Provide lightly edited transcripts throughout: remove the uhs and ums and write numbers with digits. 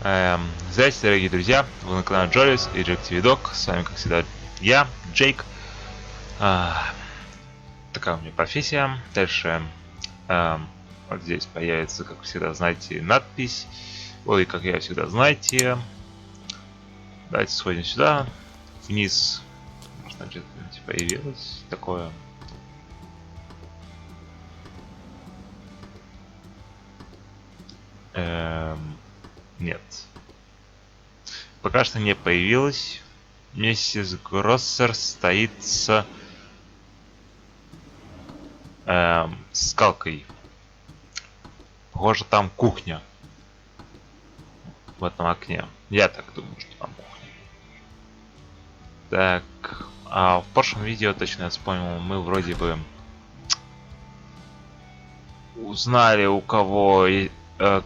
Здравствуйте, дорогие друзья, вы на канале Джолис и Джек Видок. С вами, как всегда, я, Джейк. Такая у меня профессия. Дальше вот здесь появится, как всегда, знаете, надпись. Ой, как я всегда, знаете. Давайте сходим сюда, вниз. Значит, появилось такое. Нет. Пока что не появилось. Миссис Гроссер стоит с скалкой. Похоже, там кухня. В этом окне. Я так думаю, что там кухня. Так. А в прошлом видео, точно я вспомнил, мы вроде бы узнали, у кого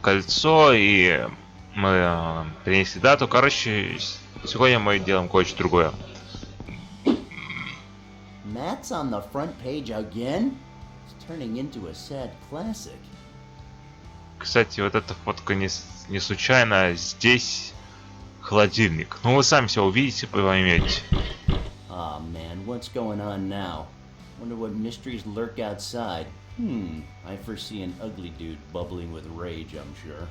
кольцо, и мы перенесли дату. Короче, сегодня мы делаем кое-что другое. Matt's on the front page again? It's turning into a sad classic. Кстати, вот эта фотка не случайно. Здесь холодильник. Ну, вы сами все увидите, поймете. Aw, man, what's going on now? Wonder what mysteries lurk outside. I foresee an ugly dude bubbling with rage, I'm sure.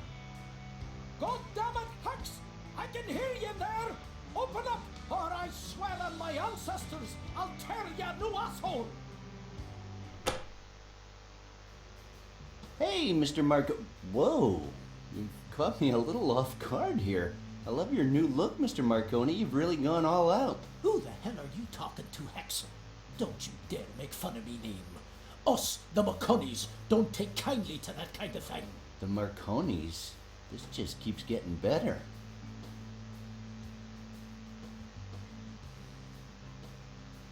God damn it, Hux! I can hear you there! Open up, or I swear on my ancestors, I'll tear you a new asshole! Hey, Mr. Marco. Whoa! You've caught me a little off guard here. I love your new look, Mr. Marconi. You've really gone all out. Who the hell are you talking to, Hex? Don't you dare make fun of me name. Us, the Marconis, don't take kindly to that kind of thing. The Marconis? This just keeps getting better.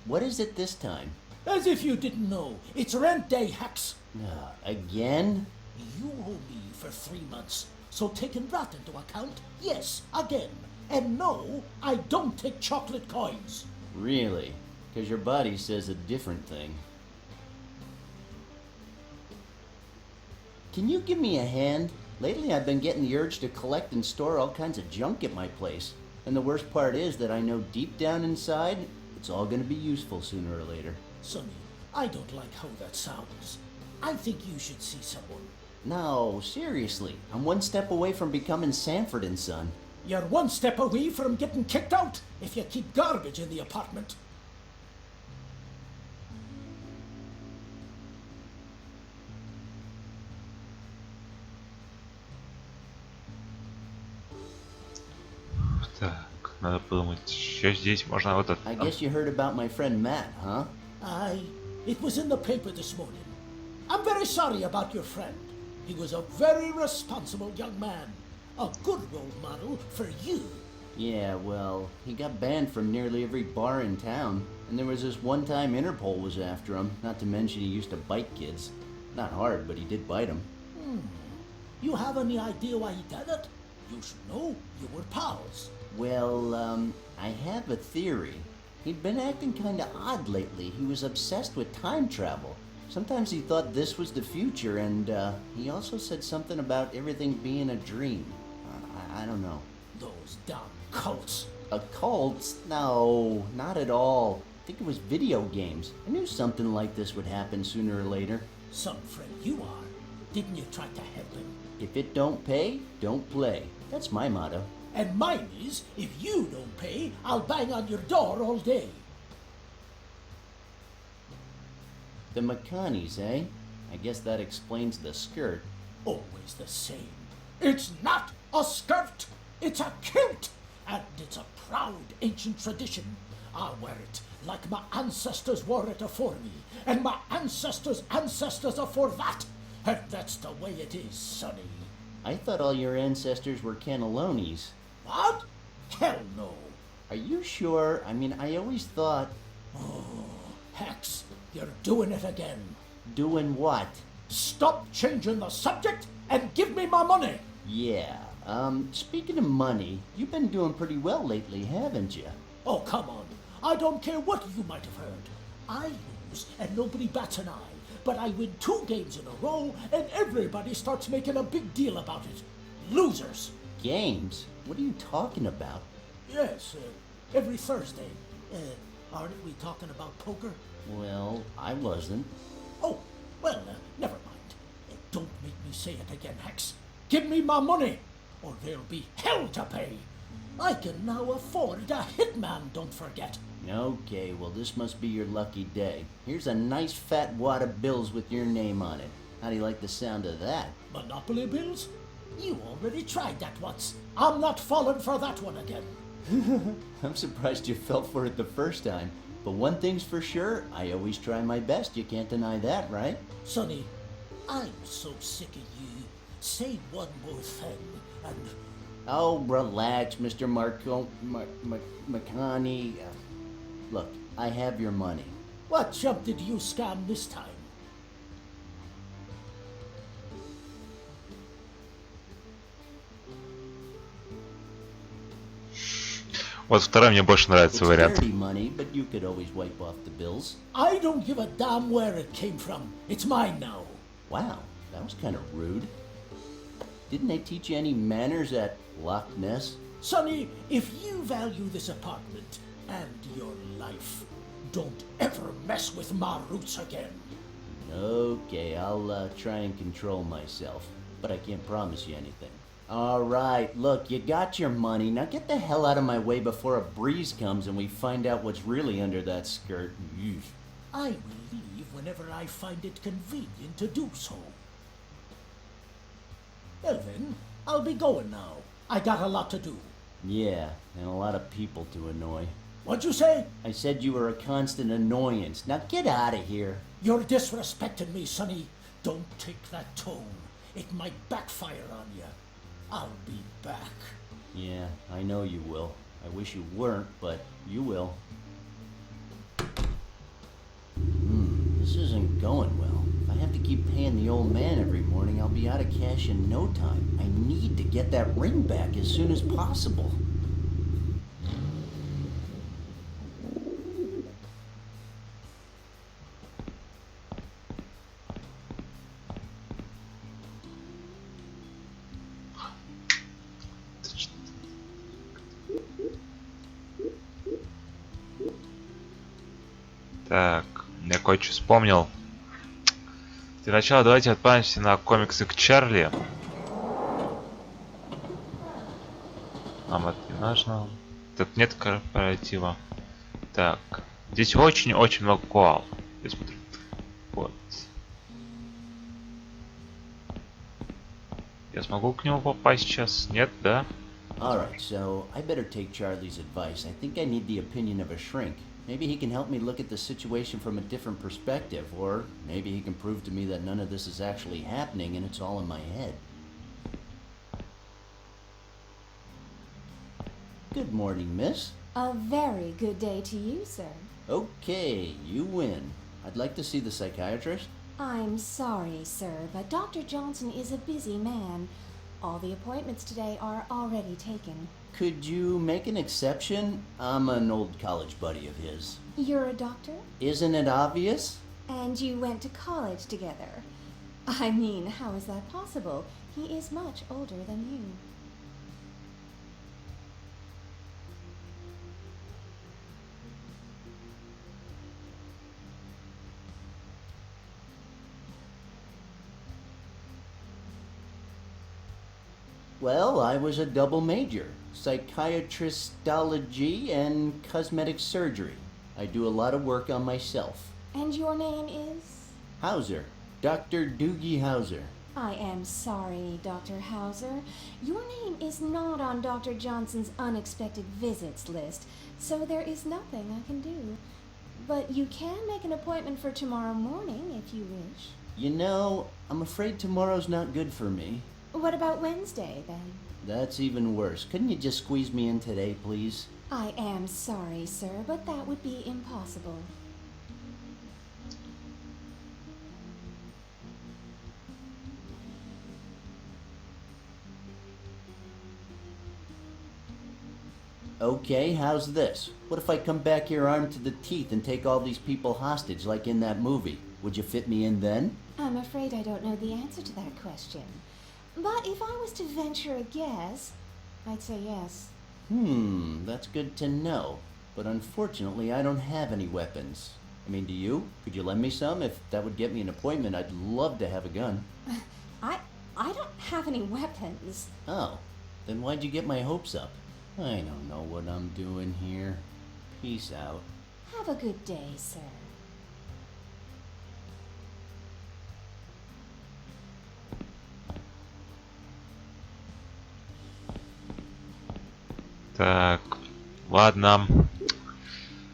What is it this time? As if you didn't know. It's rent day, Hex. Again? You owe me for 3 months. So taking that into account, yes, again. And no, I don't take chocolate coins. Really? Because your body says a different thing. Can you give me a hand? Lately I've been getting the urge to collect and store all kinds of junk at my place. And the worst part is that I know deep down inside, it's all going to be useful sooner or later. Sonny, I don't like how that sounds. I think you should see someone. No, seriously. I'm one step away from becoming Sanford & Son. You're one step away from getting kicked out if you keep garbage in the apartment. Так, надо подумать, что здесь можно вот это. I guess you heard about my friend Matt, huh? Aye, it was in the paper this morning. I'm very sorry about your friend. He was a very responsible young man. A good role model for you. Yeah, well, he got banned from nearly every bar in town. And there was this one time Interpol was after him, not to mention he used to bite kids. Not hard, but he did bite them. You have any idea why he did it? You should know. You were pals. Well, I have a theory. He'd been acting kinda odd lately. He was obsessed with time travel. Sometimes he thought this was the future, and he also said something about everything being a dream. I don't know. Those damn cults. A cult? No, not at all. I think it was video games. I knew something like this would happen sooner or later. Some friend you are. Didn't you try to help him? If it don't pay, don't play. That's my motto. And mine is, if you don't pay, I'll bang on your door all day. The McConnies, eh? I guess that explains the skirt. Always the same. It's not a skirt, it's a kilt, and it's a proud ancient tradition. I'll wear it like my ancestors wore it afore me, and my ancestors' ancestors afore that, and that's the way it is, sonny. I thought all your ancestors were cannellonis. What? Hell no. Are you sure? I mean, I always thought... Hex, you're doing it again. Doing what? Stop changing the subject and give me my money. Yeah, speaking of money, you've been doing pretty well lately, haven't you? Oh, come on. I don't care what you might have heard. I lose and nobody bats an eye. But I win 2 games in a row and everybody starts making a big deal about it. Losers. Games? What are you talking about? Yes, every Thursday. Aren't we talking about poker? Well, I wasn't. Oh, well, never mind. Don't make me say it again, Hex. Give me my money, or there'll be hell to pay. I can now afford a hitman, don't forget. Okay, well this must be your lucky day. Here's a nice fat wad of bills with your name on it. How do you like the sound of that? Monopoly bills? You already tried that once. I'm not falling for that one again. I'm surprised you fell for it the first time. But one thing's for sure, I always try my best. You can't deny that, right? Sonny, I'm so sick of you. Say one more thing, and... Oh, relax, Mr. McConaughey. Look, I have your money. What chump did you scam this time? Вот второй мне больше нравится It's вариант. dirty money, but you could always wipe off the bills. I don't give a damn where it came from. It's mine now. Wow, that was kind of rude. Didn't they teach you any manners at Loch Ness? Sonny, if you value this apartment and your life, don't ever mess with my roots again. Okay, I'll try and control myself, but I can't promise you anything. All right, look, you got your money. Now get the hell out of my way before a breeze comes and we find out what's really under that skirt. Eesh. I will leave whenever I find it convenient to do so. Well then, I'll be going now. I got a lot to do. Yeah, and a lot of people to annoy. What'd you say? I said you were a constant annoyance. Now get out of here. You're disrespecting me, Sonny. Don't take that tone. It might backfire on you. I'll be back. Yeah, I know you will. I wish you weren't, but you will. This isn't going well. If I have to keep paying the old man every morning, I'll be out of cash in no time. I need to get that ring back as soon as possible. Так, я кое-что вспомнил. Для начала давайте отправимся на комиксы к Чарли. Нам это не нужно. Тут нет корпоратива. Так, здесь очень-очень много коал. Я смотрю. Вот. Я смогу к нему попасть сейчас? Нет, да? Alright, so I better take Charlie's advice. I think I need the opinion of a shrink. Maybe he can help me look at the situation from a different perspective, or maybe he can prove to me that none of this is actually happening and it's all in my head. Good morning, miss. A very good day to you, sir. Okay, you win. I'd like to see the psychiatrist. I'm sorry, sir, but Dr. Johnson is a busy man. All the appointments today are already taken. Could you make an exception? I'm an old college buddy of his. You're a doctor? Isn't it obvious? And you went to college together. I mean, how is that possible? He is much older than you. Well, I was a double major. Psychiatristology and cosmetic surgery. I do a lot of work on myself. And your name is? Hauser. Dr. Doogie Hauser. I am sorry, Dr. Hauser. Your name is not on Dr. Johnson's unexpected visits list, so there is nothing I can do. But you can make an appointment for tomorrow morning if you wish. You know, I'm afraid tomorrow's not good for me. What about Wednesday, then? That's even worse. Couldn't you just squeeze me in today, please? I am sorry, sir, but that would be impossible. Okay, how's this? What if I come back here armed to the teeth and take all these people hostage like in that movie? Would you fit me in then? I'm afraid I don't know the answer to that question. But if I was to venture a guess, I'd say yes. That's good to know. But unfortunately, I don't have any weapons. I mean, do you? Could you lend me some? If that would get me an appointment, I'd love to have a gun. I don't have any weapons. Oh, then why'd you get my hopes up? I don't know what I'm doing here. Peace out. Have a good day, sir. Так, ладно.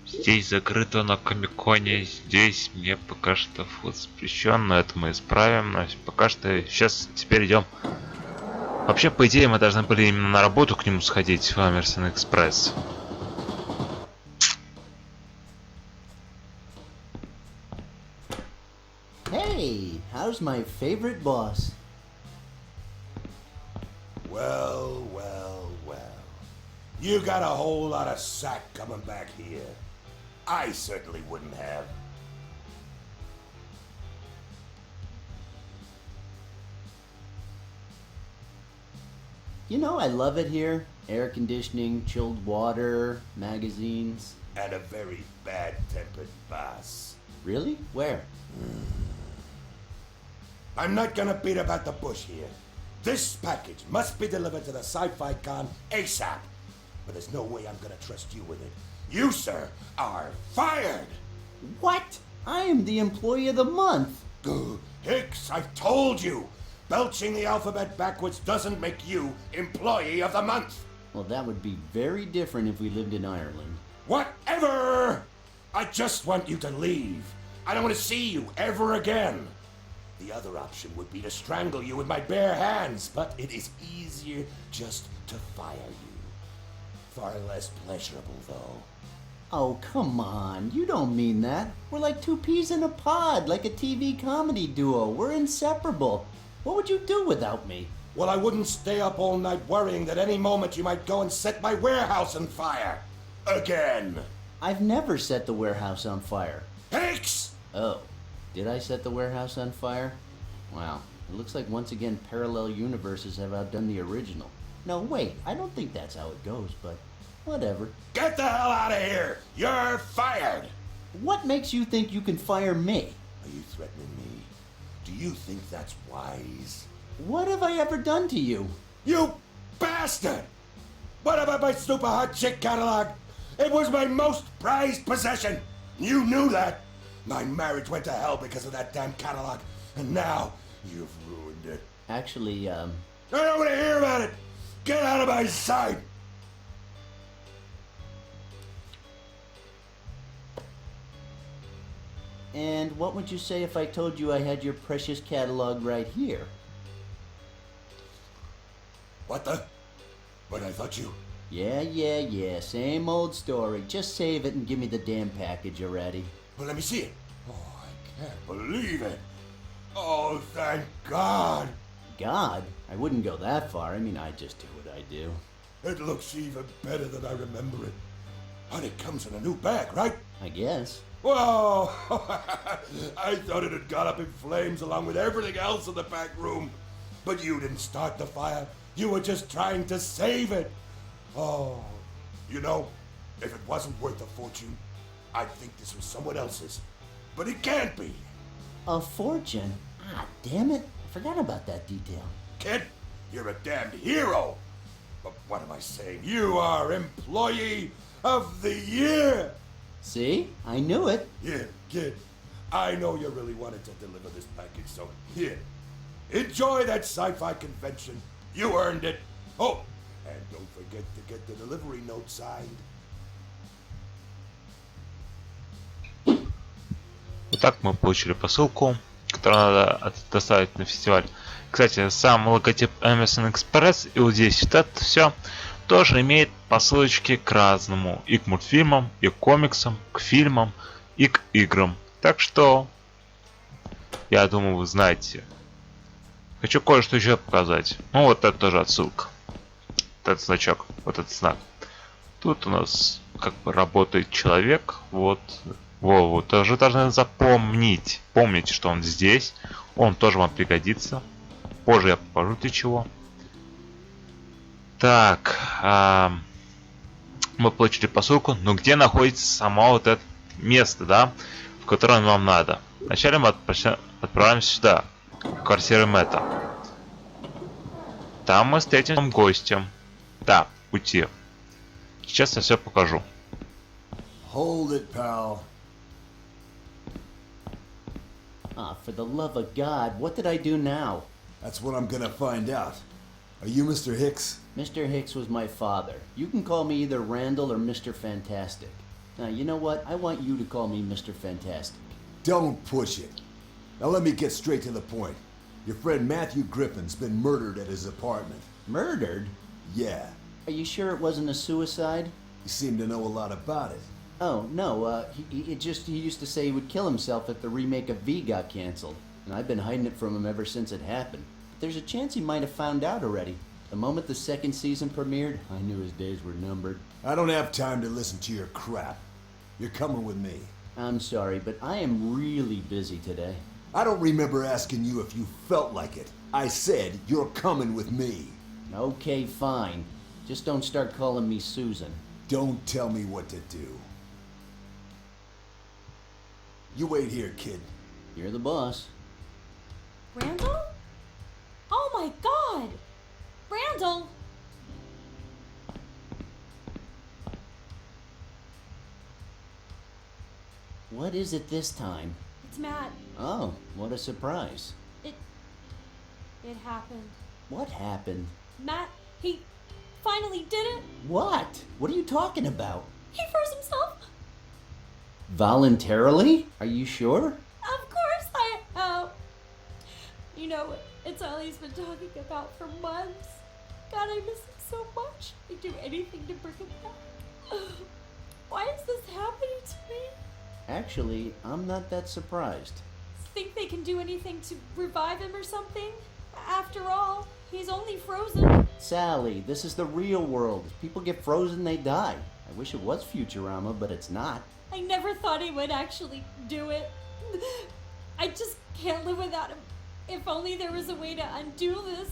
Здесь закрыто на Комиконе. Здесь мне пока что вход запрещен, но это мы исправим. Но пока что сейчас теперь идем. Вообще, по идее, мы должны были именно на работу к нему сходить в Америкен Экспресс. Hey, how's my favorite boss? Well, well, well. You got a whole lot of sack coming back here. I certainly wouldn't have. You know, I love it here. Air conditioning, chilled water, magazines. And a very bad-tempered boss. Really? Where? I'm not gonna beat about the bush here. This package must be delivered to the Sci-Fi Con ASAP. But there's no way I'm gonna trust you with it. You, sir, are fired! What? I am the employee of the month. Hicks, I've told you! Belching the alphabet backwards doesn't make you employee of the month! Well, that would be very different if we lived in Ireland. Whatever! I just want you to leave. I don't want to see you ever again. The other option would be to strangle you with my bare hands, but it is easier just to fire you. Far less pleasurable, though. Oh, come on. You don't mean that. We're like two peas in a pod, like a TV comedy duo. We're inseparable. What would you do without me? Well, I wouldn't stay up all night worrying that any moment you might go and set my warehouse on fire. Again. I've never set the warehouse on fire. Hicks! Oh, did I set the warehouse on fire? Wow, it looks like once again parallel universes have outdone the original. No, wait, I don't think that's how it goes, but whatever. Get the hell out of here! You're fired! What makes you think you can fire me? Are you threatening me? Do you think that's wise? What have I ever done to you? You bastard! What about my super hot chick catalog? It was my most prized possession. You knew that. My marriage went to hell because of that damn catalog. And now, you've ruined it. Actually, I don't want to hear about it. Get out of my sight. And what would you say if I told you I had your precious catalog right here? What the? But I thought you... Yeah, same old story. Just save it and give me the damn package already. Well, let me see it. Oh, I can't believe it. Oh, thank God. God? I wouldn't go that far. I mean, I just do what I do. It looks even better than I remember it. And it comes in a new bag, right? I guess. Whoa! I thought it had gone up in flames along with everything else in the back room. But you didn't start the fire. You were just trying to save it. Oh, you know, if it wasn't worth a fortune, I'd think this was someone else's. But it can't be. A fortune? Ah, damn it. I forgot about that detail. Kid, you're a damned hero. But what am I saying? You are Employee of the Year. See? I knew it. Here, kid. I know you really wanted to deliver this package, so here. Enjoy that sci-fi convention. You earned it. Oh, and don't forget to get the delivery note signed. Вот так мы получили посылку, которую надо доставить на фестиваль. Кстати, сам логотип American Express и вот здесь вот это все тоже имеет посылочки к разному. И к мультфильмам, и к комиксам, к фильмам, и к играм. Так что, я думаю, вы знаете. Хочу кое-что еще показать. Ну, вот это тоже отсылка. Вот этот значок, вот этот знак. Тут у нас как бы работает человек. Вот. Вы тоже должны запомнить. Помните, что он здесь. Он тоже вам пригодится. Позже я покажу для чего. Так, мы получили посылку, но где находится само вот это место, да, в котором нам надо? Вначале мы отправимся сюда, в квартиру Мэтта. Там мы встретимся с гостем. Да, в пути. Сейчас я все покажу. Hold it, pal. Ah, for the love of God, what did I do now? That's what I'm gonna find out. Are you Mr. Hicks? Mr. Hicks was my father. You can call me either Randall or Mr. Fantastic. Now, you know what? I want you to call me Mr. Fantastic. Don't push it. Now let me get straight to the point. Your friend Matthew Griffin's been murdered at his apartment. Murdered? Yeah. Are you sure it wasn't a suicide? You seem to know a lot about it. Oh, no, he used to say he would kill himself if the remake of V got canceled. And I've been hiding it from him ever since it happened. But there's a chance he might have found out already. The moment the second season premiered, I knew his days were numbered. I don't have time to listen to your crap. You're coming with me. I'm sorry, but I am really busy today. I don't remember asking you if you felt like it. I said you're coming with me. Okay, fine. Just don't start calling me Susan. Don't tell me what to do. You wait here, kid. You're the boss. Randall? Oh my god! Randall! What is it this time? It's Matt. Oh, what a surprise. It happened. What happened? Matt, he finally did it. What? What are you talking about? He froze himself. Voluntarily? Are you sure? Of course I am. You know, it's all he's been talking about for months. God, I miss him so much. I'd do anything to bring him back. Why is this happening to me? Actually, I'm not that surprised. Think they can do anything to revive him or something? After all, he's only frozen. Sally, this is the real world. If people get frozen, they die. I wish it was Futurama, but it's not. I never thought he would actually do it. I just can't live without him. If only there was a way to undo this.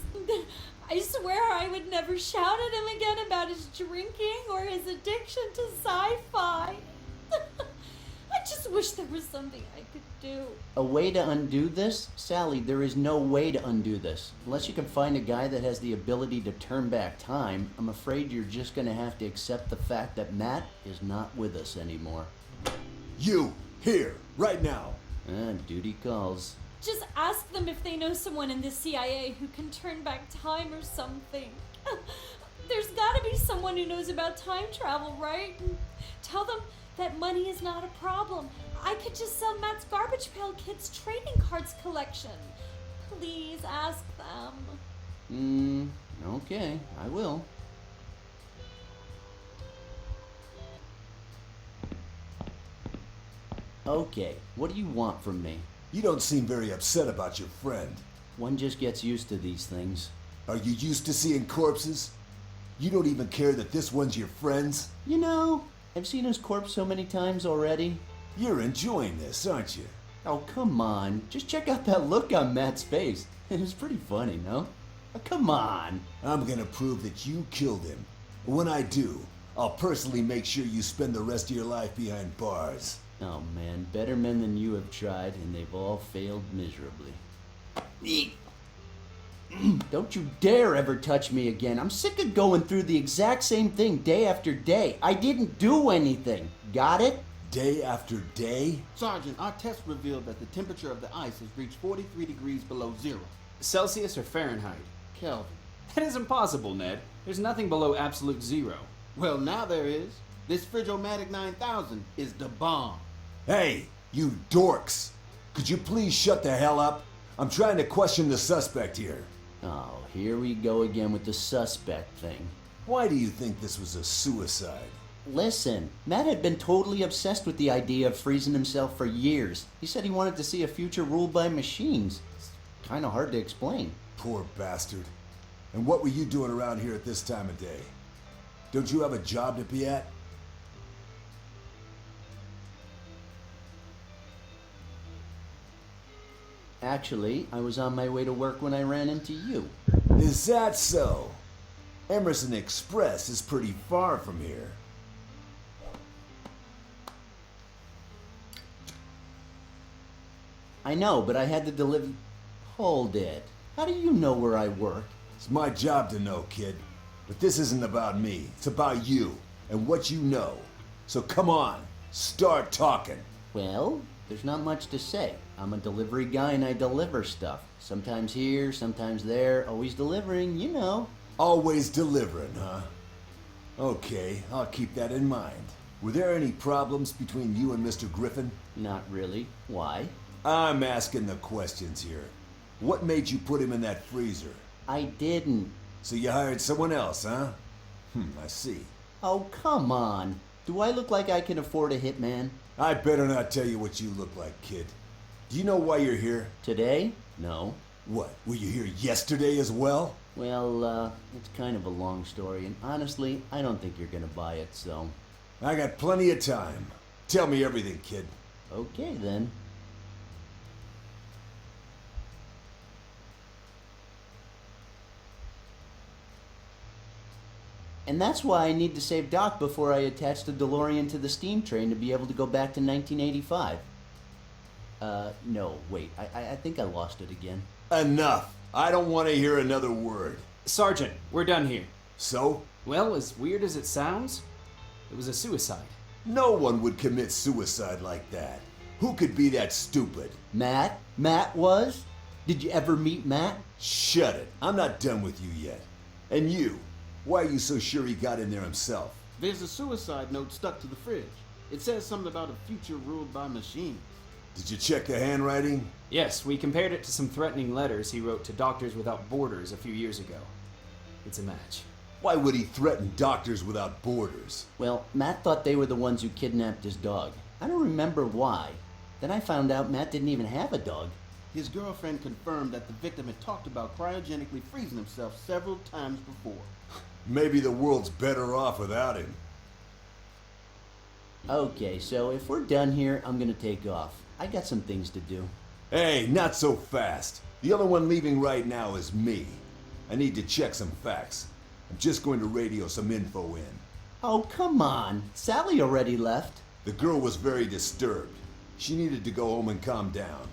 I swear I would never shout at him again about his drinking or his addiction to sci-fi. I just wish there was something I could do. A way to undo this? Sally, there is no way to undo this. Unless you can find a guy that has the ability to turn back time, I'm afraid you're just gonna have to accept the fact that Matt is not with us anymore. You, here, right now. Duty calls. Just ask them if they know someone in the CIA who can turn back time or something. There's gotta be someone who knows about time travel, right? Tell them that money is not a problem. I could just sell Matt's Garbage Pail Kids trading cards collection. Please ask them. Okay, I will. Okay, what do you want from me? You don't seem very upset about your friend. One just gets used to these things. Are you used to seeing corpses? You don't even care that this one's your friend's? You know, I've seen his corpse so many times already. You're enjoying this, aren't you? Oh, come on. Just check out that look on Matt's face. It was pretty funny, no? Oh, come on. I'm gonna prove that you killed him. When I do, I'll personally make sure you spend the rest of your life behind bars. Oh man, better men than you have tried, and they've all failed miserably. Don't you dare ever touch me again. I'm sick of going through the exact same thing day after day. I didn't do anything. Got it? Day after day? Sergeant, our test revealed that the temperature of the ice has reached 43 degrees below zero. Celsius or Fahrenheit? Kelvin. That is impossible, Ned. There's nothing below absolute zero. Well, now there is. This Frigomatic 9000 is the bomb. Hey, you dorks! Could you please shut the hell up? I'm trying to question the suspect here. Oh, here we go again with the suspect thing. Why do you think this was a suicide? Listen, Matt had been totally obsessed with the idea of freezing himself for years. He said he wanted to see a future ruled by machines. It's kind of hard to explain. Poor bastard. And what were you doing around here at this time of day? Don't you have a job to be at? Actually, I was on my way to work when I ran into you. Is that so? Emerson Express is pretty far from here. I know, but I had to deliver... Hold it. How do you know where I work? It's my job to know, kid. But this isn't about me. It's about you and what you know. So come on, start talking. Well, there's not much to say. I'm a delivery guy and I deliver stuff. Sometimes here, sometimes there, always delivering, you know. Always delivering, huh? Okay, I'll keep that in mind. Were there any problems between you and Mr. Griffin? Not really. Why? I'm asking the questions here. What made you put him in that freezer? I didn't. So you hired someone else, huh? I see. Oh, come on. Do I look like I can afford a hitman? I better not tell you what you look like, kid. Do you know why you're here? Today? No. What, were you here yesterday as well? Well, it's kind of a long story, and honestly, I don't think you're gonna buy it, so... I got plenty of time. Tell me everything, kid. Okay, then. And that's why I need to save Doc before I attach the DeLorean to the steam train to be able to go back to 1985. No, wait, I think I lost it again. Enough! I don't want to hear another word. Sergeant, we're done here. So? Well, as weird as it sounds, it was a suicide. No one would commit suicide like that. Who could be that stupid? Matt? Matt was? Did you ever meet Matt? Shut it. I'm not done with you yet. And you? Why are you so sure he got in there himself? There's a suicide note stuck to the fridge. It says something about a future ruled by machines. Did you check the handwriting? Yes, we compared it to some threatening letters he wrote to Doctors Without Borders a few years ago. It's a match. Why would he threaten Doctors Without Borders? Well, Matt thought they were the ones who kidnapped his dog. I don't remember why. Then I found out Matt didn't even have a dog. His girlfriend confirmed that the victim had talked about cryogenically freezing himself several times before. Maybe the world's better off without him. Okay, so if we're done here, I'm gonna take off. I got some things to do. Hey, not so fast. The other one leaving right now is me. I need to check some facts. I'm just going to radio some info in. Oh, come on. Sally already left. The girl was very disturbed. She needed to go home and calm down.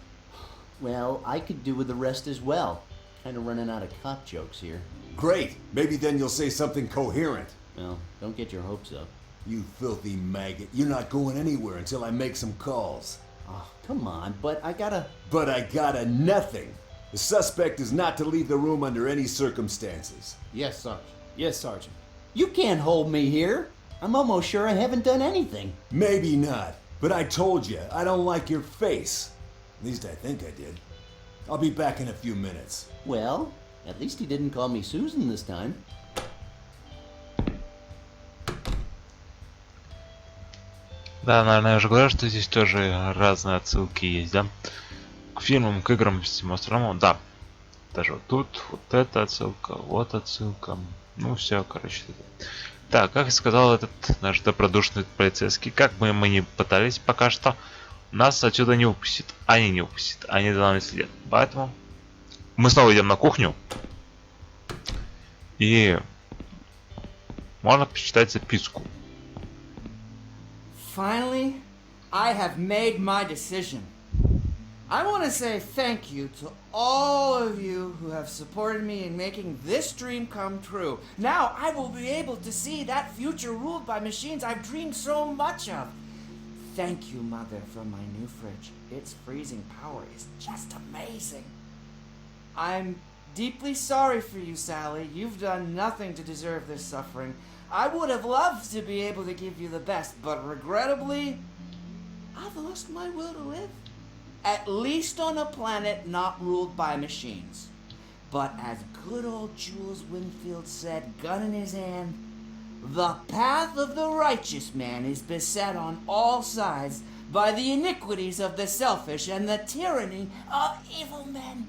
Well, I could do with the rest as well. Kind of running out of cop jokes here. Great. Maybe then you'll say something coherent. Well, don't get your hopes up. You filthy maggot. You're not going anywhere until I make some calls. Oh, come on, but I gotta... But I gotta nothing. The suspect is not to leave the room under any circumstances. Yes, Sergeant. Yes, Sergeant. You can't hold me here. I'm almost sure I haven't done anything. Maybe not, but I told you, I don't like your face. At least I think I did. I'll be back in a few minutes. Well, at least he didn't call me Susan this time. Да, наверное, я уже говорил, что здесь тоже разные отсылки есть, да? К фильмам, к играм, всему остальному, да. Даже вот тут, вот эта отсылка, вот отсылка. Ну, все, короче. Так, как и сказал этот наш добродушный полицейский, как бы мы ни пытались пока что, нас отсюда не упустит. Они не упустят, они за нами следят. Поэтому мы снова идем на кухню. И можно почитать записку. Finally, I have made my decision. I want to say thank you to all of you who have supported me in making this dream come true. Now I will be able to see that future ruled by machines I've dreamed so much of. Thank you, Mother, for my new fridge. Its freezing power is just amazing. I'm deeply sorry for you, Sally. You've done nothing to deserve this suffering. I would have loved to be able to give you the best, but regrettably, I've lost my will to live. At least on a planet not ruled by machines. But as good old Jules Winfield said, gun in his hand, the path of the righteous man is beset on all sides by the iniquities of the selfish and the tyranny of evil men.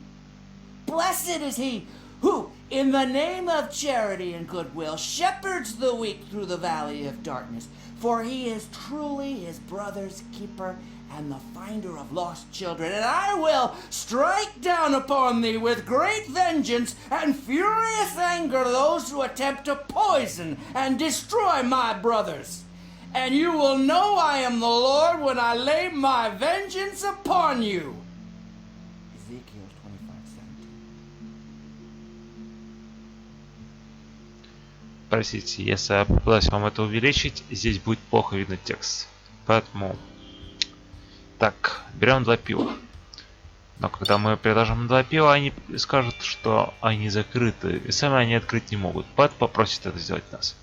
Blessed is he who, in the name of charity and goodwill, shepherds the weak through the valley of darkness, for he is truly his brother's keeper and the finder of lost children, and I will strike down upon thee with great vengeance and furious anger those who attempt to poison and destroy my brothers. And you will know I am the Lord when I lay my vengeance upon you. Ezekiel 25:17. Простите, если я попытаюсь вам это увеличить, здесь будет плохо видно текст. Поэтому... Так, берем 2 пива. Но когда мы предложим 2 пива, они скажут, что они закрыты. И сами они открыть не могут. Поэтому попросят это сделать нас.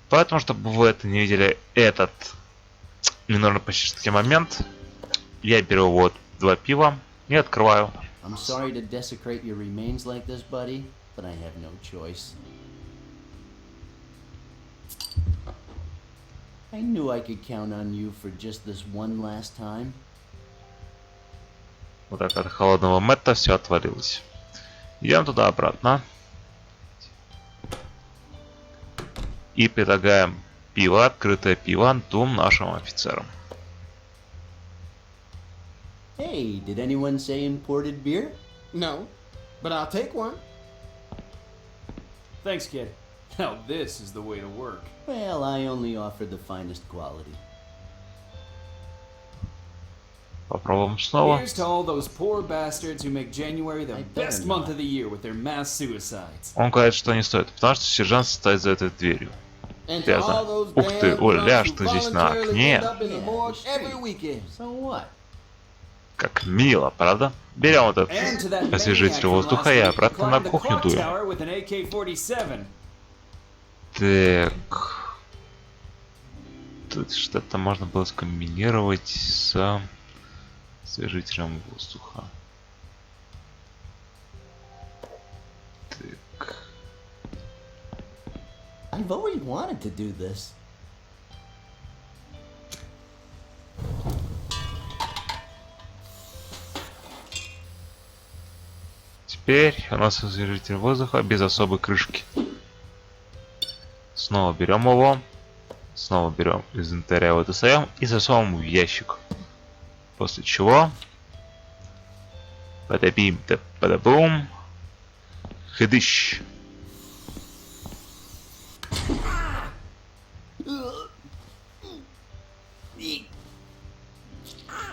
Поэтому, чтобы вы это не видели, этот минорно-пасический момент, я беру вот 2 пива и открываю. I'm sorry to desecrate your remains like this, buddy, but I have no choice. I knew I could count on you for just this one last time. Вот так от холодного Мэтта все отвалилось. Идем туда-обратно. И предлагаем пиво, открытое пиво двум нашим офицерам. Hey, did anyone say imported beer? No, but I'll take one. Thanks, kid. Now this is the way to work. Well, I only offered the finest quality. Попробуем снова. Here's to all those poor bastards who make January the I better best month not. of the year with their mass suicides. Он говорит, что не стоит, потому что сержант стоит за этой дверью. And to Связано. all those Ух ты, damn Оля, drunks что who здесь на voluntarily окне? end up in the morgue every weekend. So what? Как мило, правда? Берем этот And to that maniac освежитель from воздуха и last week who обратно на climbed the кухню clock дуем. tower with an AK-47. Так. Тут что-то можно было скомбинировать с освежителем воздуха. Так. I've always wanted to do this. Теперь у нас освежитель воздуха без особой крышки. Снова берем его. Снова берем из инвентаря его достаем и засовываем в ящик. После чего... Падабим, да падабум. Хыдыщ.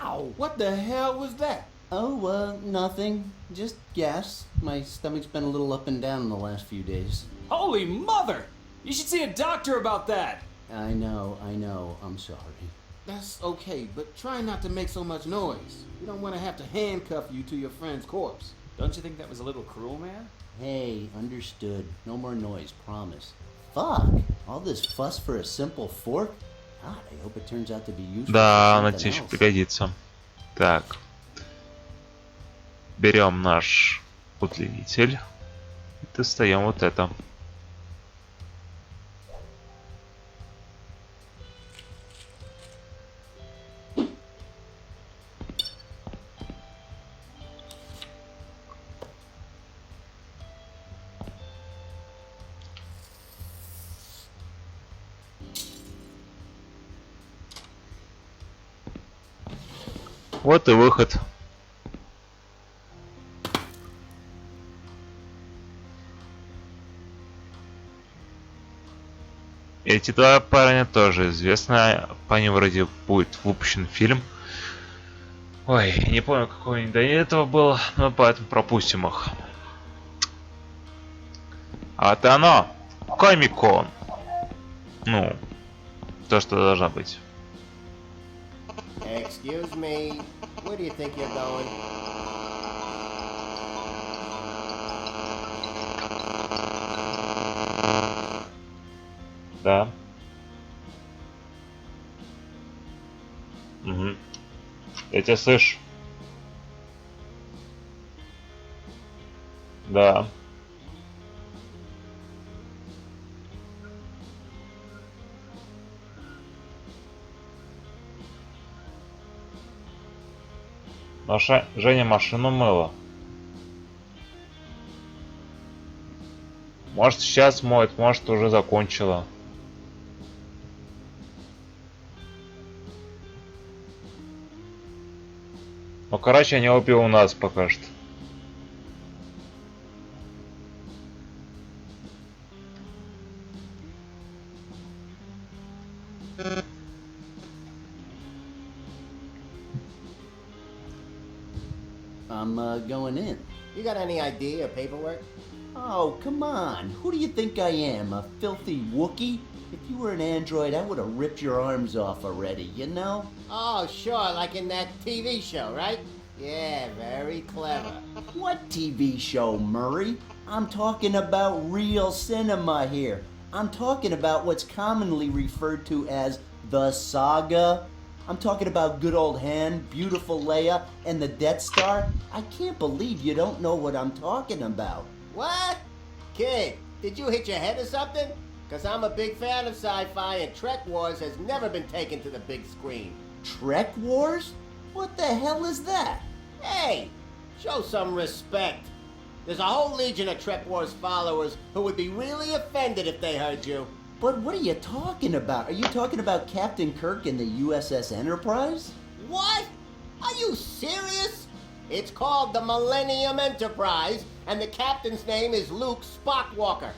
Ow! What the hell was that? Oh, nothing. Just gas. My stomach's been a little up and down in the last few days. Holy mother! You should see a doctor about that! I know. I'm sorry. That's okay, but try not to make so much noise. We don't want to have to handcuff you to your friend's corpse. Don't you think that was a little cruel, man? Hey, understood. No more noise, promise. Fuck! All this fuss for a simple fork? God, I hope it turns out to be useful Да, for она something тебе еще else. пригодится. Так. Берем наш удлинитель. И достаем вот это. Вот и выход. Эти два парня тоже известны. По ним вроде будет выпущен фильм. Ой, не помню, какой до этого было, но поэтому пропустим их. А это оно! Комик-кон! Ну, то, что должно быть. Excuse me, where do you think you're going? Да. Угу. Я тебя слышу. Да. Наша Женя машину мыла. Может сейчас моет, может уже закончила. Ну, короче, они обе у нас пока что. I'm going in. You got any idea or paperwork? Oh, come on. Who do you think I am? A filthy Wookie? If you were an android, I would have ripped your arms off already, you know? Oh, sure, like in that TV show, right? Yeah, very clever. What TV show, Murray? I'm talking about real cinema here. I'm talking about what's commonly referred to as the saga. I'm talking about good old Han, beautiful Leia, and the Death Star. I can't believe you don't know what I'm talking about. What? Kid, did you hit your head or something? Because I'm a big fan of sci-fi and Trek Wars has never been taken to the big screen. Trek Wars? What the hell is that? Hey, show some respect. There's a whole legion of Trek Wars followers who would be really offended if they heard you. But what are you talking about? Are you talking about Captain Kirk and the USS Enterprise? What? Are you serious? It's called the Millennium Enterprise, and the captain's name is Luke Spockwalker.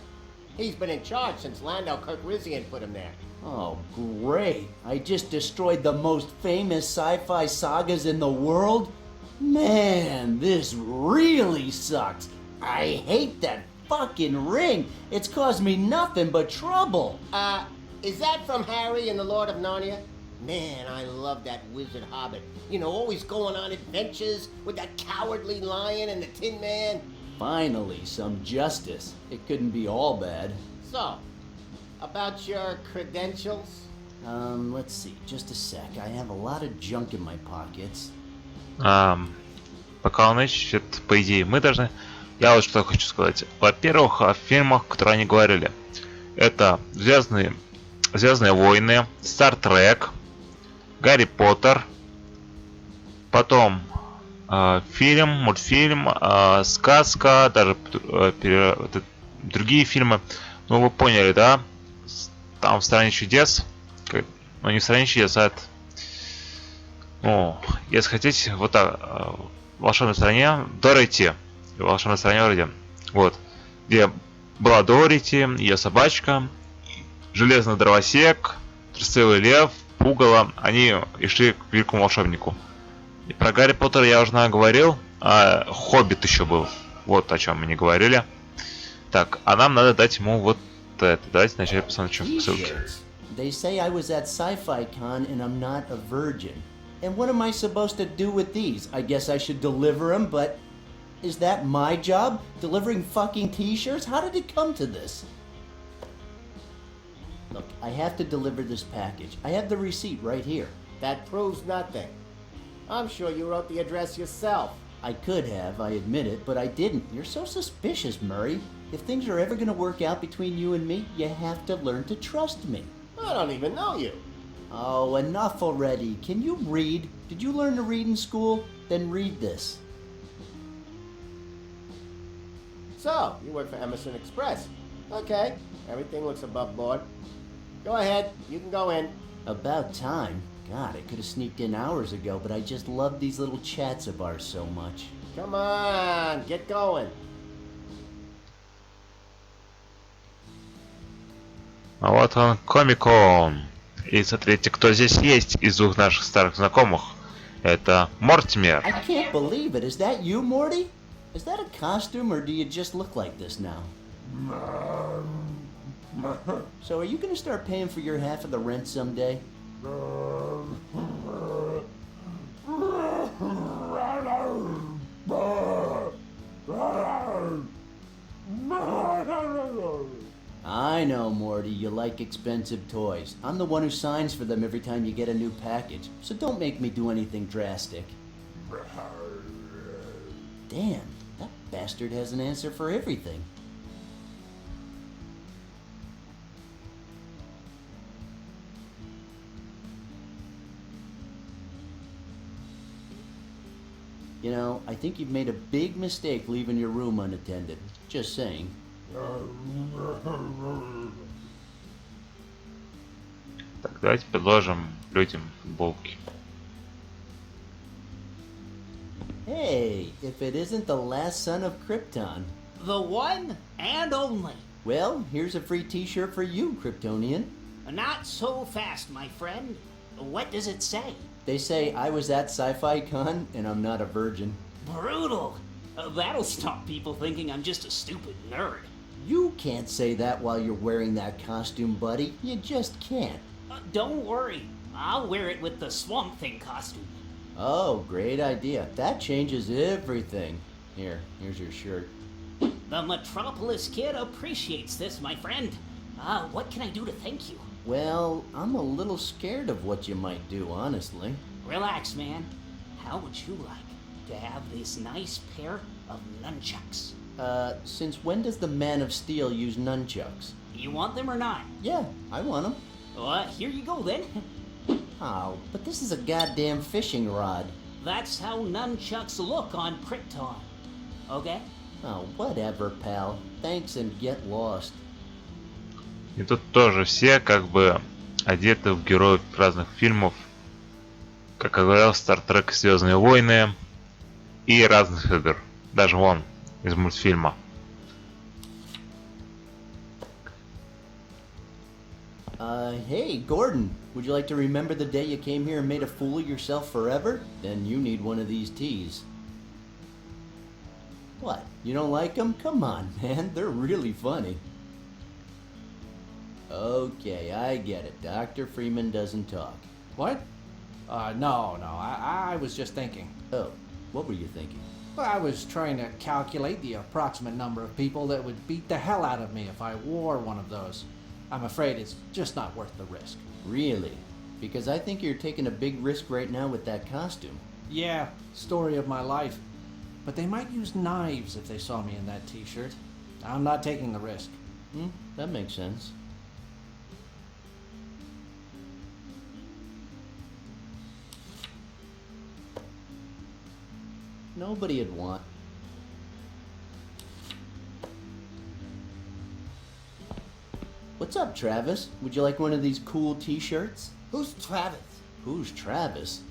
He's been in charge since Lando Calrissian put him there. Oh, great. I just destroyed the most famous sci-fi sagas in the world? Man, this really sucks. I hate that fucking ring. It's caused me nothing but trouble. Is that from Harry and the Lord of Narnia? Man, I love that wizard hobbit. You know, always going on adventures with that cowardly lion and the Tin Man. Finally, some justice. It couldn't be all bad. So, about your credentials? Let's see, just a sec. I have a lot of junk in my pockets. Пока он ищет, по идее, мы должны... Я вот что хочу сказать. Во-первых, о фильмах, которые они говорили. Это Звездные войны, Star Trek, Гарри Поттер, потом фильм, мультфильм, сказка, даже другие фильмы. Ну, вы поняли, да? Там в «Стране чудес». Ну, не в «Стране чудес», а это... Ну, если хотите, вот так, в «Волшебной стране» Дороти. В «Волшебной стране» вроде. Вот. Где была Дороти, ее собачка, Железный дровосек, Трусцевый лев, Пугало. Они и шли к великому волшебнику. И про Гарри Поттера я уже говорил, а Хоббит еще был. Вот о чем мы не говорили. Так, а нам надо дать ему вот это. Давайте вначале посмотрим ссылки. They say I was at Sci-Fi Con and I'm not a virgin. And what am I supposed to do with these? I guess I should deliver them, but is that my job? Delivering fucking t-shirts? How did it come to this? Look, I have to deliver this package. I have the receipt right here. That proves nothing. I'm sure you wrote the address yourself. I could have, I admit it, but I didn't. You're so suspicious, Murray. If things are ever going to work out between you and me, you have to learn to trust me. I don't even know you. Oh, enough already. Can you read? Did you learn to read in school? Then read this. So, you work for Emerson Express. Okay, everything looks above board. Go ahead, you can go in. About time. God, I could have sneaked in hours ago, but I just love these little chats of ours so much. Come on, get going. А вот он, Комик-кон. И смотрите, кто здесь есть из двух наших старых знакомых. Это Мортимер. I can't believe it. Is that you, Morty? Is that a costume, or do you just look like this now? So are you going to start paying for your half of the rent someday? I know, Morty, you like expensive toys. I'm the one who signs for them every time you get a new package, so don't make me do anything drastic. Damn, that bastard has an answer for everything. You know, I think you've made a big mistake leaving your room unattended. Just saying. Так, давайте предложим людям футболки. Hey, if it isn't the last son of Krypton. The one and only. Well, here's a free t-shirt for you, Kryptonian. Not so fast, my friend. What does it say? They say I was at Sci-Fi Con and I'm not a virgin. Brutal. That'll stop people thinking I'm just a stupid nerd. You can't say that while you're wearing that costume, buddy. You just can't. Don't worry. I'll wear it with the Swamp Thing costume. Oh, great idea. That changes everything. Here's your shirt. The Metropolis Kid appreciates this, my friend. What can I do to thank you? Well, I'm a little scared of what you might do, honestly. Relax, man. How would you like to have this nice pair of nunchucks? Since when does the Man of Steel use nunchucks? You want them or not? Yeah, I want them. Here you go then. Oh, but this is a goddamn fishing rod. That's how nunchucks look on Krypton. Okay? Oh, whatever, pal. Thanks and get lost. И тут тоже все как бы одеты в героев разных фильмов. Как я говорил, Star Trek, Звездные войны и разных игр. Даже вон, из мультфильма. Hey, Gordon. Would you like to remember the day you came here and made a fool of yourself forever? Then you need one of these teas. What? You don't like them? Come on, man. They're really funny. Okay, I get it. Dr. Freeman doesn't talk. What? No. I was just thinking. Oh, what were you thinking? Well, I was trying to calculate the approximate number of people that would beat the hell out of me if I wore one of those. I'm afraid it's just not worth the risk. Really? Because I think you're taking a big risk right now with that costume. Yeah, story of my life. But they might use knives if they saw me in that t-shirt. I'm not taking the risk. That makes sense. Nobody'd want. What's up, Travis? Would you like one of these cool t-shirts? Who's Travis? Who's Travis?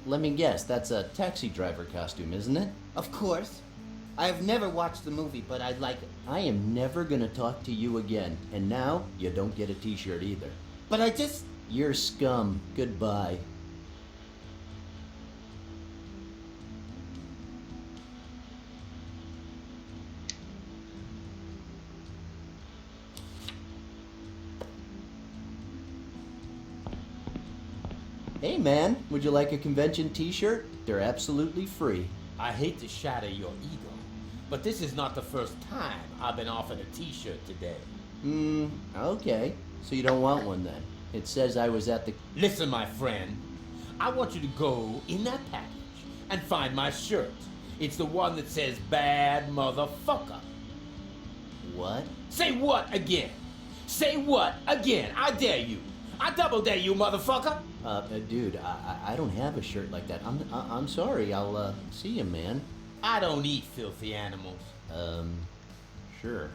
Let me guess, that's a taxi driver costume, isn't it? Of course. I have never watched the movie, but I'd like it. I am never gonna talk to you again, and now you don't get a t-shirt either. But I just... You're scum. Goodbye. Hey man, would you like a convention t-shirt? They're absolutely free. I hate to shatter your ego, but this is not the first time I've been offered a t-shirt today. Okay. So you don't want one then? It says I was at the... Listen, my friend. I want you to go in that package and find my shirt. It's the one that says bad motherfucker. What? Say what again? Say what again? I dare you. I double dare you, motherfucker. Dude, I don't have a shirt like that. I'm sorry. I'll, see you, man. I don't eat filthy animals. Sure.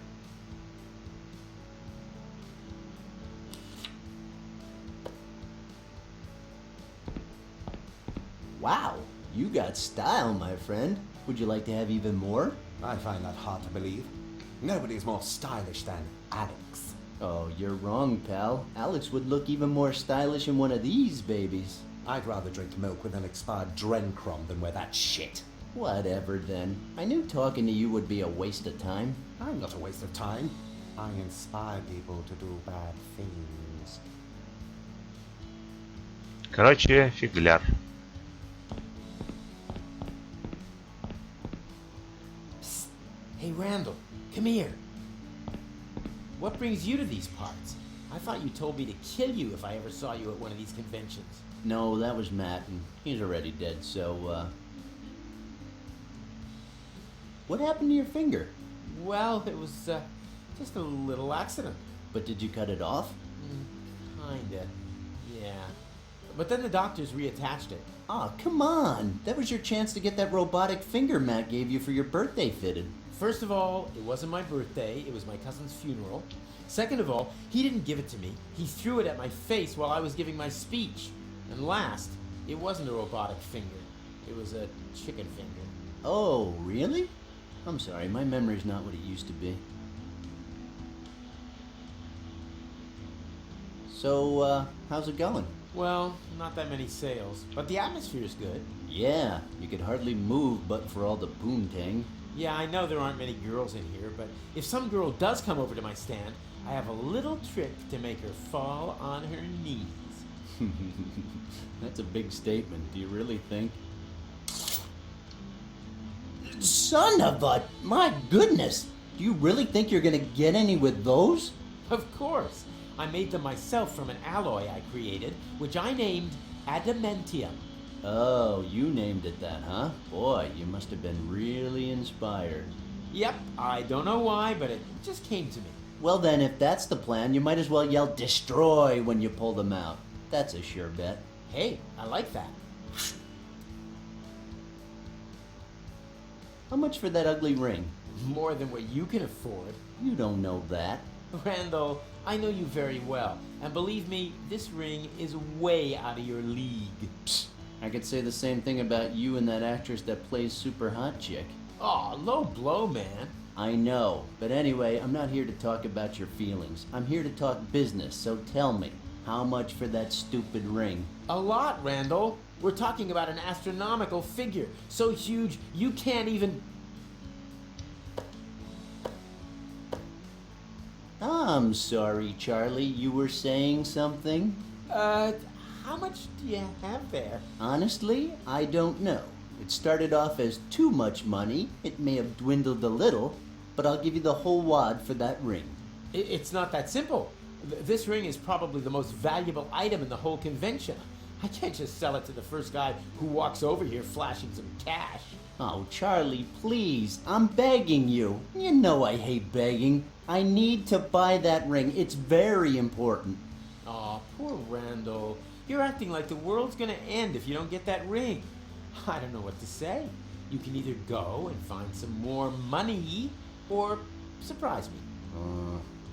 Wow, you got style, my friend. Would you like to have even more? I find that hard to believe. Nobody's more stylish than Alex. Oh, you're wrong, pal. Alex would look even more stylish in one of these babies. I'd rather drink milk with an expired Drencrom than wear that shit. Whatever, then. I knew talking to you would be a waste of time. I'm not a waste of time. I inspire people to do bad things. Короче, фигляр. Psst. Hey, Randall, come here. What brings you to these parts? I thought you told me to kill you if I ever saw you at one of these conventions. No, that was Matt, and he's already dead, so, What happened to your finger? Well, it was, just a little accident. But did you cut it off? Kinda. Yeah. But then the doctors reattached it. Aw, come on! That was your chance to get that robotic finger Matt gave you for your birthday fitted. First of all, it wasn't my birthday, it was my cousin's funeral. Second of all, he didn't give it to me. He threw it at my face while I was giving my speech. And last, it wasn't a robotic finger. It was a chicken finger. Oh, really? I'm sorry, my memory's not what it used to be. So, how's it going? Well, not that many sales, but the atmosphere's good. Yeah, you could hardly move but for all the poontang. Yeah, I know there aren't many girls in here, but if some girl does come over to my stand, I have a little trick to make her fall on her knees. That's a big statement. Do you really think? Son of a... My goodness! Do you really think you're gonna get any with those? Of course. I made them myself from an alloy I created, which I named adamantium. Oh, you named it that, huh? Boy, you must have been really inspired. Yep, I don't know why, but it just came to me. Well then, if that's the plan, you might as well yell destroy when you pull them out. That's a sure bet. Hey, I like that. How much for that ugly ring? More than what you can afford. You don't know that. Randall, I know you very well, and believe me, this ring is way out of your league. Psst. I could say the same thing about you and that actress that plays Super Hot Chick. Aw, low blow, man. I know, but anyway, I'm not here to talk about your feelings. I'm here to talk business, so tell me, how much for that stupid ring? A lot, Randall. We're talking about an astronomical figure, so huge you can't even... I'm sorry, Charlie, you were saying something? How much do you have there? Honestly, I don't know. It started off as too much money. It may have dwindled a little, but I'll give you the whole wad for that ring. It's not that simple. This ring is probably the most valuable item in the whole convention. I can't just sell it to the first guy who walks over here flashing some cash. Oh, Charlie, please. I'm begging you. You know I hate begging. I need to buy that ring. It's very important. Aw, poor Randall. You're acting like the world's gonna end if you don't get that ring. I don't know what to say. You can either go and find some more money, or surprise me.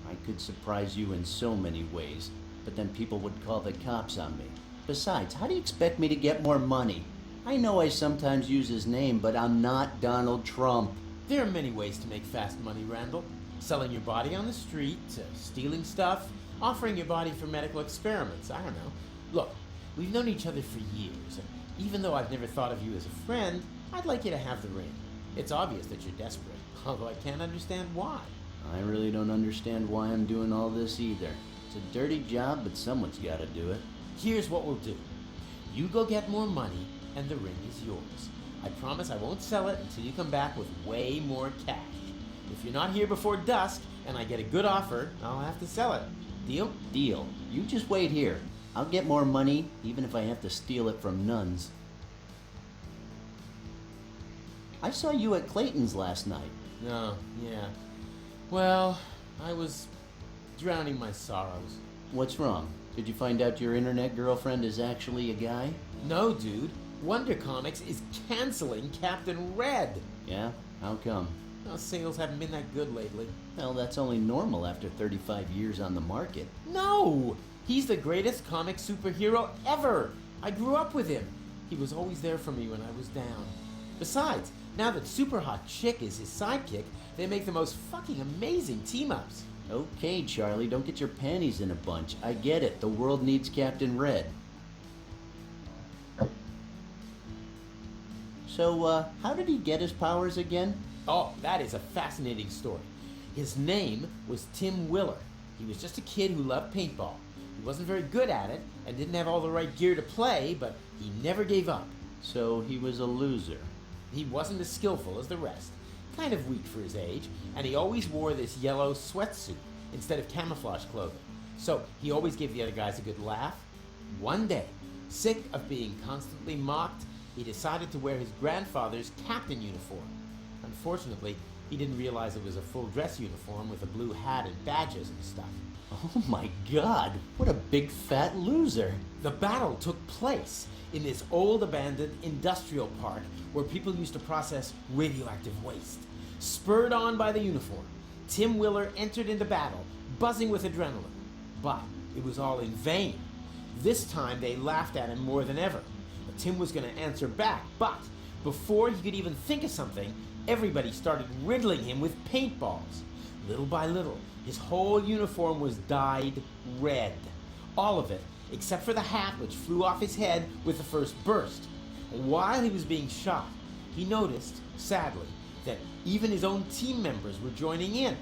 I could surprise you in so many ways, but then people would call the cops on me. Besides, how do you expect me to get more money? I know I sometimes use his name, but I'm not Donald Trump. There are many ways to make fast money, Randall. Selling your body on the street, stealing stuff, offering your body for medical experiments, I don't know. Look, we've known each other for years, and even though I've never thought of you as a friend, I'd like you to have the ring. It's obvious that you're desperate, although I can't understand why. I really don't understand why I'm doing all this either. It's a dirty job, but someone's got to do it. Here's what we'll do. You go get more money, and the ring is yours. I promise I won't sell it until you come back with way more cash. If you're not here before dusk, and I get a good offer, I'll have to sell it. Deal? Deal. You just wait here. I'll get more money, even if I have to steal it from nuns. I saw you at Clayton's last night. Oh, yeah. Well, I was drowning my sorrows. What's wrong? Did you find out your internet girlfriend is actually a guy? No, dude. Wonder Comics is canceling Captain Red. Yeah? How come? Well, sales haven't been that good lately. Well, that's only normal after 35 years on the market. No! He's the greatest comic superhero ever! I grew up with him. He was always there for me when I was down. Besides, now that Super Hot Chick is his sidekick, they make the most fucking amazing team-ups. Okay, Charlie, don't get your panties in a bunch. I get it. The world needs Captain Red. So, how did he get his powers again? Oh, that is a fascinating story. His name was Tim Willer. He was just a kid who loved paintball. He wasn't very good at it and didn't have all the right gear to play, but he never gave up. So he was a loser. He wasn't as skillful as the rest, kind of weak for his age, and he always wore this yellow sweatsuit instead of camouflage clothing. So he always gave the other guys a good laugh. One day, sick of being constantly mocked, he decided to wear his grandfather's captain uniform. Unfortunately, he didn't realize it was a full dress uniform with a blue hat and badges and stuff. Oh my god, what a big fat loser. The battle took place in this old abandoned industrial park where people used to process radioactive waste. Spurred on by the uniform, Tim Willer entered into battle, buzzing with adrenaline. But it was all in vain. This time they laughed at him more than ever. Tim was going to answer back, but before he could even think of something, everybody started riddling him with paintballs. Little by little, his whole uniform was dyed red. All of it, except for the hat which flew off his head with the first burst. While he was being shot, he noticed, sadly, that even his own team members were joining in.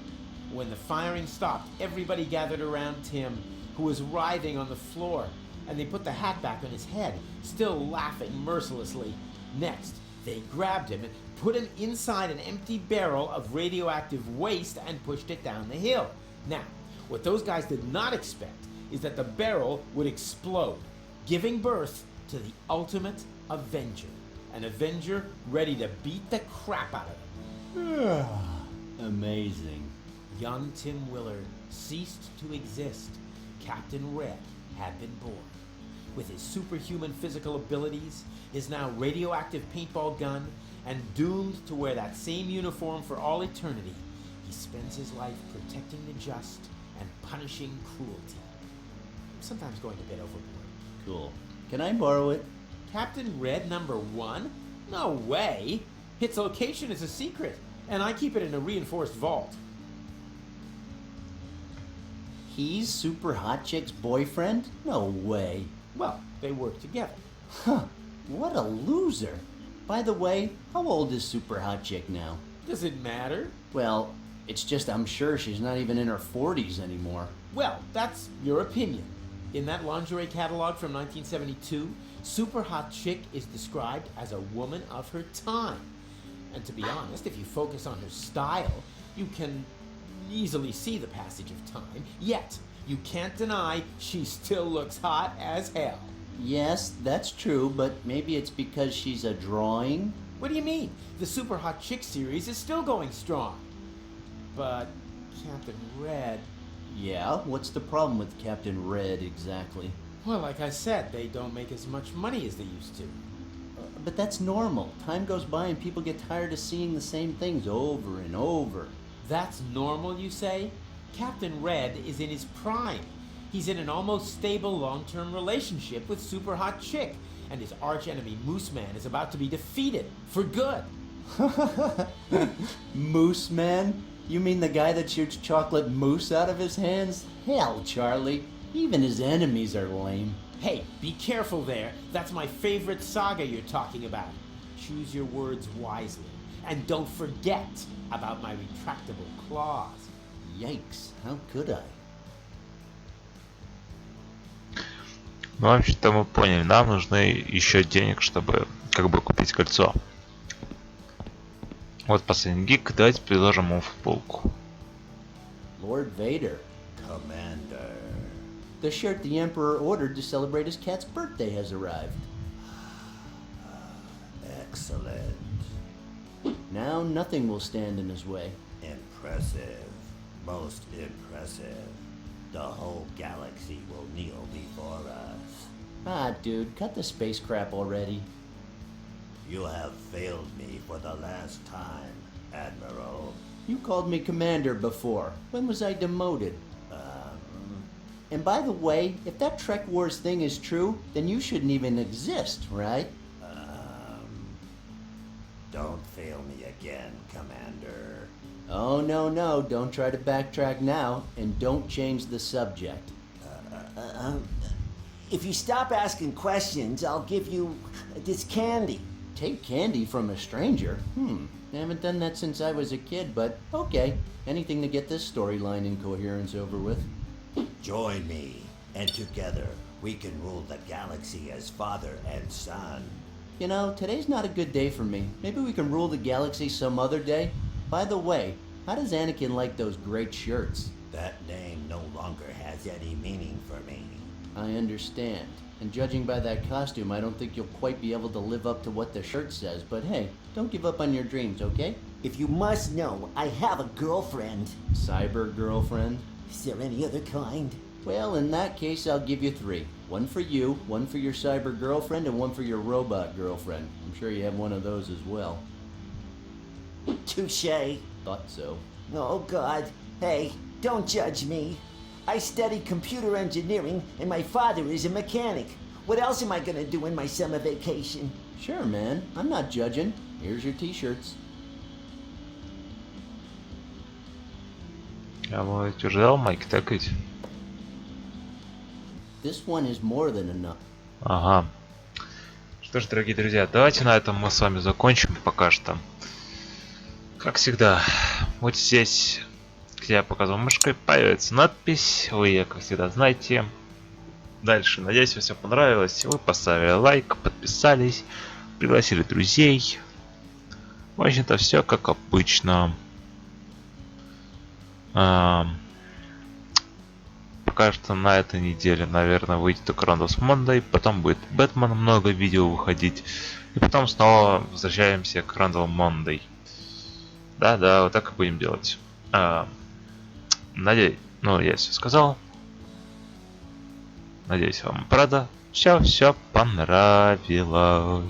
When the firing stopped, everybody gathered around Tim, who was writhing on the floor, and they put the hat back on his head, still laughing mercilessly. Next, they grabbed him and put him inside an empty barrel of radioactive waste and pushed it down the hill. Now, what those guys did not expect is that the barrel would explode, giving birth to the ultimate Avenger. An Avenger ready to beat the crap out of him. Amazing. Young Tim Willard ceased to exist. Captain Red had been born. With his superhuman physical abilities, his now radioactive paintball gun, and doomed to wear that same uniform for all eternity, he spends his life protecting the just and punishing cruelty. Sometimes going a bit overboard. Cool. Can I borrow it? Captain Red #1? No way! Its location is a secret, and I keep it in a reinforced vault. He's Super Hot Chick's boyfriend? No way. Well, they work together. Huh. What a loser. By the way, how old is Super Hot Chick now? Does it matter? Well, it's just I'm sure she's not even in her 40s anymore. Well, that's your opinion. In that lingerie catalog from 1972, Super Hot Chick is described as a woman of her time. And to be honest, if you focus on her style, you can easily see the passage of time. Yet, you can't deny she still looks hot as hell. Yes, that's true, but maybe it's because she's a drawing? What do you mean? The Super Hot Chick series is still going strong. But Captain Red... Yeah, what's the problem with Captain Red exactly? Well, like I said, they don't make as much money as they used to. But that's normal. Time goes by and people get tired of seeing the same things over and over. That's normal, you say? Captain Red is in his prime. He's in an almost stable long-term relationship with Super Hot Chick, and his archenemy Moose Man is about to be defeated for good. Moose Man? You mean the guy that shoots chocolate mousse out of his hands? Hell, Charlie. Even his enemies are lame. Hey, be careful there. That's my favorite saga you're talking about. Choose your words wisely. And don't forget about my retractable claws. Yikes, how could I? Ну, вообще-то мы поняли, нам нужны еще денег, чтобы как бы купить кольцо. Вот последний гик, давайте предложим ему в полку. Lord Vader. Commander. The shirt the Emperor ordered to celebrate his cat's birthday has arrived. Excellent. Now nothing will stand in his way. Impressive. Most impressive. The whole galaxy will kneel before us. Ah, dude, cut the space crap already. You have failed me for the last time, Admiral. You called me Commander before. When was I demoted? And by the way, if that Trek Wars thing is true, then you shouldn't even exist, right? Don't fail me again, Commander. Oh, no, don't try to backtrack now, and don't change the subject. If you stop asking questions, I'll give you this candy. Take candy from a stranger? I haven't done that since I was a kid, but okay. Anything to get this storyline in coherence over with. Join me, and together we can rule the galaxy as father and son. You know, today's not a good day for me. Maybe we can rule the galaxy some other day. By the way, how does Anakin like those great shirts? That name no longer has any meaning for me. I understand. And judging by that costume, I don't think you'll quite be able to live up to what the shirt says. But hey, don't give up on your dreams, okay? If you must know, I have a girlfriend. Cyber girlfriend? Is there any other kind? Well, in that case, I'll give you 3. One for you, one for your cyber girlfriend, and one for your robot girlfriend. I'm sure you have one of those as well. Touché. Thought so. Oh, God. Hey, don't judge me. I studied computer engineering, and my father is a mechanic. What else am I gonna do in my summer vacation? Sure, man. I'm not judging. Here's your t-shirts. Я бы утверждал, Майк, так ведь? This one is more than enough. Ага. Что ж, дорогие друзья, давайте на этом мы с вами закончим пока что. Как всегда, вот здесь, где я показывал мышкой, появится надпись. Вы ее, как всегда, знаете. Дальше, надеюсь, вам все понравилось. Вы поставили лайк, подписались, пригласили друзей. В общем-то, все как обычно. Пока что на этой неделе, наверное, выйдет только Randal Monday, потом будет Бэтмен, много видео выходить, и потом снова возвращаемся к Randal Monday. Да, вот так и будем делать. Надеюсь, я все сказал. Надеюсь, вам правда все понравилось.